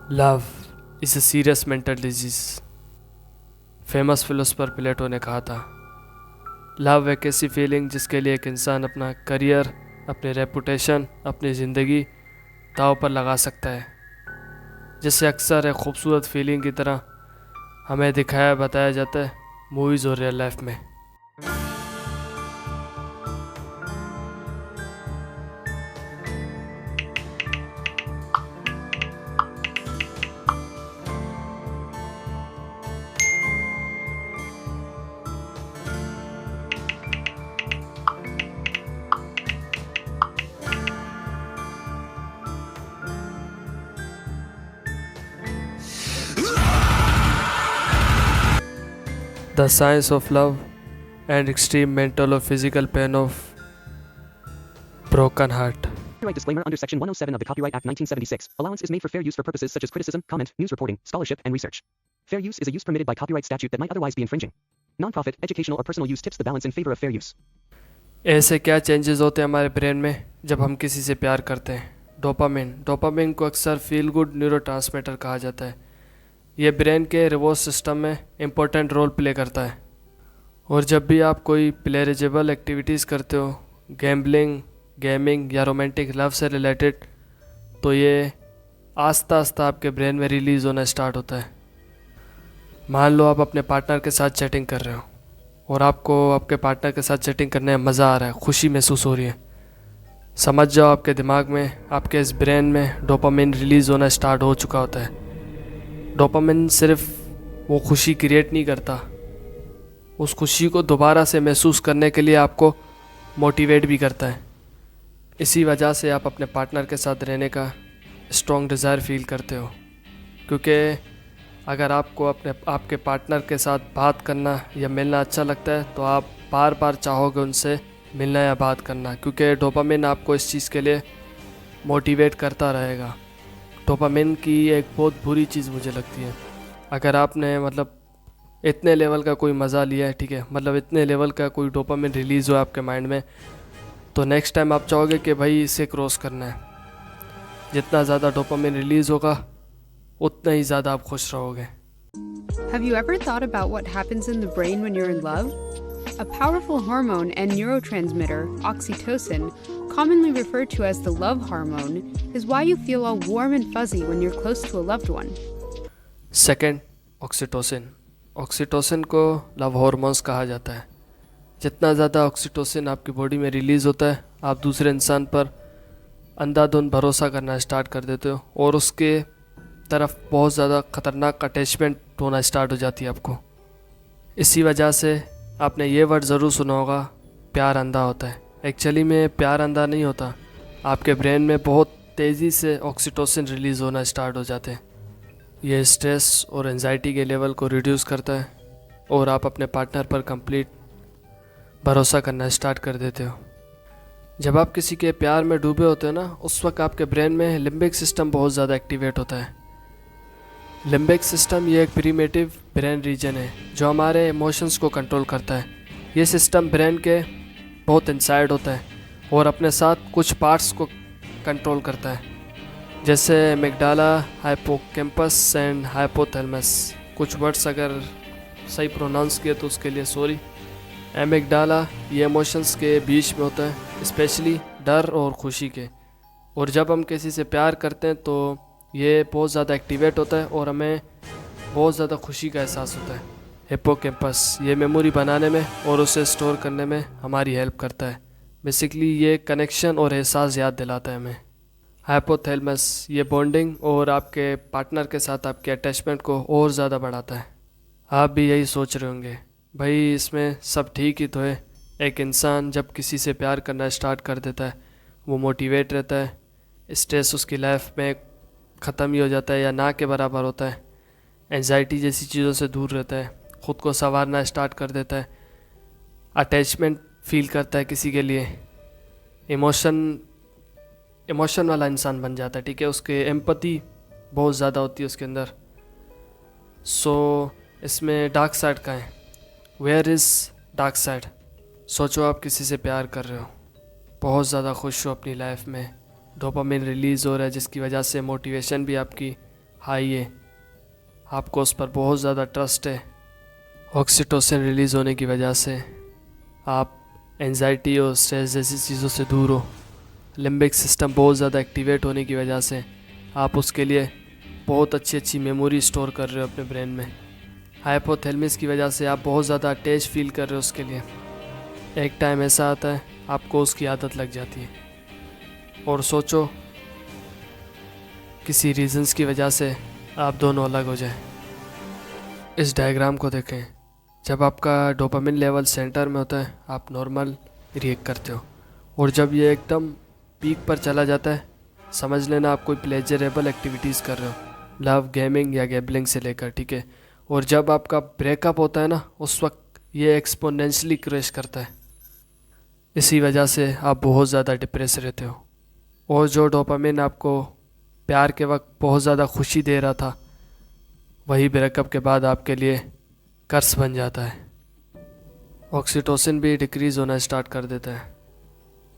Love is a serious mental disease. Famous philosopher Plato ने कहा था, लव एक ऐसी फीलिंग जिसके लिए एक इंसान अपना करियर, अपनी रेपुटेशन, अपनी ज़िंदगी दांव पर लगा सकता है। जिससे अक्सर एक खूबसूरत फीलिंग की तरह हमें दिखाया बताया जाता है मूवीज़ और रियल लाइफ में। The science of love and extreme mental और physical pain of broken heart. Copyright disclaimer under Section 107 of the Copyright Act 1976. Allowance is made for fair use for purposes such as criticism, comment, news reporting, scholarship, and research. Fair use is a use permitted by copyright statute that might otherwise be infringing. Non-profit, educational, or personal use tips the balance in favor of fair use. ऐसे क्या changes होते हैं हमारे brain में जब हम किसी से प्यार करते हैं? डोपामिन को अक्सर फील गुड न्यूरोट्रांसमीटर कहा जाता है। ये ब्रेन के रिवॉर्ड सिस्टम में इम्पोर्टेंट रोल प्ले करता है। और जब भी आप कोई प्लेजरेबल एक्टिविटीज़ करते हो, गैम्बलिंग, गेमिंग या रोमांटिक लव से रिलेटेड, तो ये आस्ता आस्ता आपके ब्रेन में रिलीज़ होना स्टार्ट होता है। मान लो आप अपने पार्टनर के साथ चैटिंग कर रहे हो और आपको आपके पार्टनर के साथ चैटिंग करने में मज़ा आ रहा है, खुशी महसूस हो रही है। समझ जाओ आपके दिमाग में, आपके इस ब्रेन में डोपामिन रिलीज़ होना स्टार्ट हो चुका होता है। डोपामिन सिर्फ वो खुशी क्रिएट नहीं करता, उस खुशी को दोबारा से महसूस करने के लिए आपको मोटिवेट भी करता है। इसी वजह से आप अपने पार्टनर के साथ रहने का स्ट्रॉन्ग डिज़ायर फील करते हो, क्योंकि अगर आपको आपके पार्टनर के साथ बात करना या मिलना अच्छा लगता है तो आप बार बार चाहोगे उनसे मिलना या बात करना, क्योंकि डोपामिन आपको इस चीज़ के लिए मोटिवेट करता रहेगा। डोपामिन की एक बहुत बुरी चीज़ मुझे लगती है, अगर आपने इतने लेवल का कोई मज़ा लिया है, ठीक है, इतने लेवल का कोई डोपामिन रिलीज़ हो आपके माइंड में, तो नेक्स्ट टाइम आप चाहोगे कि भाई इसे क्रॉस करना है। जितना ज़्यादा डोपामिन रिलीज़ होगा उतना ही ज़्यादा आप खुश रहोगे। Have you ever thought about what happens in the brain when you're in love? A powerful hormone and neurotransmitter, oxytocin, commonly referred to as the love hormone, is why you feel all warm and fuzzy when you're close to a loved one. Second, oxytocin. Oxytocin को love hormones कहा जाता है। जितना ज़्यादा oxytocin आपकी body में release होता है, आप दूसरे इंसान पर अंधाधुंध भरोसा करना स्टार्ट कर देते हो और उसके तरफ बहुत ज़्यादा ख़तरनाक अटैचमेंट होना स्टार्ट हो जाती है आपको। इसी वजह से आपने ये वर्ड ज़रूर सुना होगा, प्यार अंधा होता है। एक्चुअली में प्यार अंधा नहीं होता, आपके ब्रेन में बहुत तेज़ी से ऑक्सीटोसिन रिलीज़ होना स्टार्ट हो जाते हैं। ये स्ट्रेस और एंजाइटी के लेवल को रिड्यूस करता है और आप अपने पार्टनर पर कंप्लीट भरोसा करना स्टार्ट कर देते हो। जब आप किसी के प्यार में डूबे होते हो ना, उस वक्त आपके ब्रेन में लिम्बिक सिस्टम बहुत ज़्यादा एक्टिवेट होता है। लिम्बिक सिस्टम ये एक प्रीमेटिव ब्रेन रीजन है जो हमारे इमोशंस को कंट्रोल करता है। ये सिस्टम ब्रेन के बहुत इनसाइड होता है और अपने साथ कुछ पार्ट्स को कंट्रोल करता है, जैसे एमिगडाला, हाइपोकैम्पस एंड हाइपोथैलेमस। कुछ वर्ड्स अगर सही प्रोनाउंस किए तो उसके लिए सॉरी। एमिगडाला ये इमोशंस के बीच में होता है, स्पेशली डर और खुशी के। और जब हम किसी से प्यार करते हैं तो ये बहुत ज़्यादा एक्टिवेट होता है और हमें बहुत ज़्यादा खुशी का एहसास होता है। हिप्पोकैम्पस ये मेमोरी बनाने में और उसे स्टोर करने में हमारी हेल्प करता है। बेसिकली ये कनेक्शन और एहसास याद दिलाता है हमें। हाइपोथैलेमस ये बॉन्डिंग और आपके पार्टनर के साथ आपके अटैचमेंट को और ज़्यादा बढ़ाता है। आप भी यही सोच रहे होंगे, भाई इसमें सब ठीक ही तो है। एक इंसान जब किसी से प्यार करना स्टार्ट कर देता है, वो मोटिवेट रहता है, स्ट्रेस उसकी लाइफ में ख़त्म ही हो जाता है या ना के बराबर होता है, एंजाइटी जैसी चीज़ों से दूर रहता है, ख़ुद को संवारना स्टार्ट कर देता है, अटैचमेंट फील करता है किसी के लिए, इमोशन वाला इंसान बन जाता है, ठीक है, उसके एम्पैथी बहुत ज़्यादा होती है उसके अंदर। सो इसमें डार्क साइड का है। Where is dark side? सोचो आप किसी से प्यार कर रहे हो, बहुत ज़्यादा खुश हो अपनी लाइफ में, डोपामिन रिलीज़ हो रहा है जिसकी वजह से मोटिवेशन भी आपकी हाई है, आपको उस पर बहुत ज़्यादा ट्रस्ट है। ऑक्सीटोसिन रिलीज़ होने की वजह से आप एंजाइटी और स्ट्रेस जैसी चीज़ों से दूर हो। लिम्बिक सिस्टम बहुत ज़्यादा एक्टिवेट होने की वजह से आप उसके लिए बहुत अच्छी अच्छी मेमोरी स्टोर कर रहे हो अपने ब्रेन में। हाइपोथैलेमस की वजह से आप बहुत ज़्यादा अटैच फील कर रहे हो उसके लिए। एक टाइम ऐसा आता है आपको उसकी आदत लग जाती है। और सोचो किसी रीजंस की वजह से आप दोनों अलग हो जाए। इस डायग्राम को देखें, जब आपका डोपामिन लेवल सेंटर में होता है आप नॉर्मल रिएक्ट करते हो, और जब ये एकदम पीक पर चला जाता है समझ लेना आप कोई प्लेजरेबल एक्टिविटीज़ कर रहे हो, लव, गेमिंग या गैम्बलिंग से लेकर, ठीक है। और जब आपका ब्रेकअप होता है ना, उस वक्त ये एक्सपोनेंशियली क्रैश करता है। इसी वजह से आप बहुत ज़्यादा डिप्रेस रहते हो। और जो डोपामिन आपको प्यार के वक्त बहुत ज़्यादा खुशी दे रहा था, वही ब्रेकअप के बाद आपके लिए कर्स बन जाता है। ऑक्सीटोसिन भी डिक्रीज़ होना स्टार्ट कर देता है।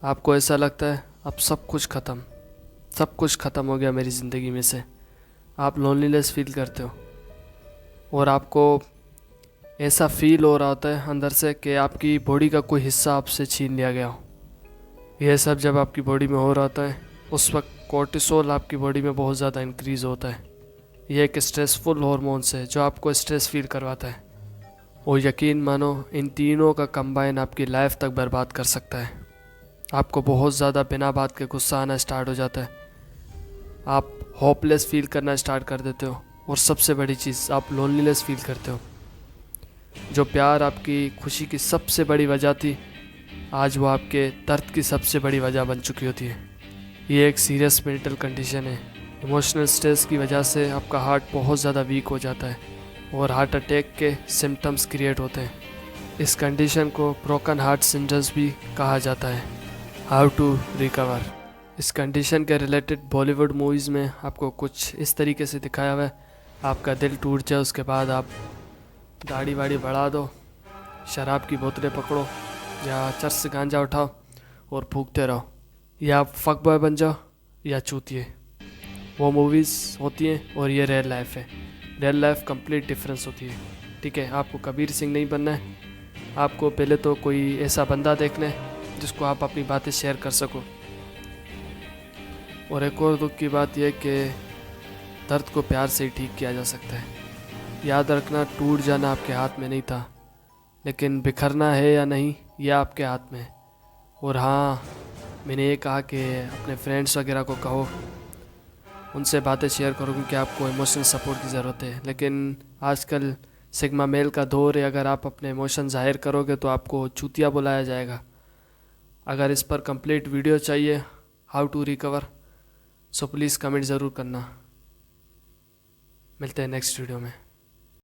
आपको ऐसा लगता है अब सब कुछ ख़त्म हो गया मेरी ज़िंदगी में से। आप लोनलीनेस फील करते हो और आपको ऐसा फील हो रहा होता है अंदर से कि आपकी बॉडी का कोई हिस्सा आपसे छीन लिया गया हो। यह सब जब आपकी बॉडी में हो रहा होता है उस वक्त कोर्टिसोल आपकी बॉडी में बहुत ज़्यादा इंक्रीज़ होता है। यह एक स्ट्रेसफुल हार्मोन्स है जो आपको स्ट्रेस फील करवाता है। और यकीन मानो इन तीनों का कंबाइन आपकी लाइफ तक बर्बाद कर सकता है। आपको बहुत ज़्यादा बिना बात के गुस्सा आना स्टार्ट हो जाता है, आप होपलेस फील करना स्टार्ट कर देते हो, और सबसे बड़ी चीज़ आप लोनलीनेस फील करते हो। जो प्यार आपकी खुशी की सबसे बड़ी वजह थी, आज वो आपके दर्द की सबसे बड़ी वजह बन चुकी होती है। ये एक सीरियस मेंटल कंडीशन है। इमोशनल स्ट्रेस की वजह से आपका हार्ट बहुत ज़्यादा वीक हो जाता है और हार्ट अटैक के सिम्टम्स क्रिएट होते हैं। इस कंडीशन को ब्रोकन हार्ट सिंड्रोम भी कहा जाता है। How to recover. इस कंडीशन के रिलेटेड बॉलीवुड मूवीज़ में आपको कुछ इस तरीके से दिखाया हुआ है, आपका दिल टूट जाए उसके बाद आप दाढ़ी वाड़ी बढ़ा दो, शराब की बोतलें पकड़ो या चर्च से गांजा उठाओ और फूकते रहो, या आप फक बॉय बन जाओ या चूतिए। वो मूवीज़ होती हैं और ये रियल लाइफ है। रियल लाइफ कंप्लीट डिफरेंस होती है, ठीक है। आपको कबीर सिंह नहीं बनना है, आपको पहले तो कोई ऐसा बंदा देखना है जिसको आप अपनी बातें शेयर कर सको। और एक और दुख की बात यह कि दर्द को प्यार से ही ठीक किया जा सकता है। याद रखना, टूट जाना आपके हाथ में नहीं था, लेकिन बिखरना है या नहीं यह आपके हाथ में है। और हाँ, मैंने ये कहा कि अपने फ्रेंड्स वगैरह को कहो, उनसे बातें शेयर करो, क्योंकि आपको इमोशनल सपोर्ट की ज़रूरत है। लेकिन आजकल सिग्मा मेल का दौर है, अगर आप अपने इमोशन जाहिर करोगे तो आपको चूतिया बुलाया जाएगा। अगर इस पर कंप्लीट वीडियो चाहिए how to recover, so please comment ज़रूर करना। मिलते हैं नेक्स्ट वीडियो में।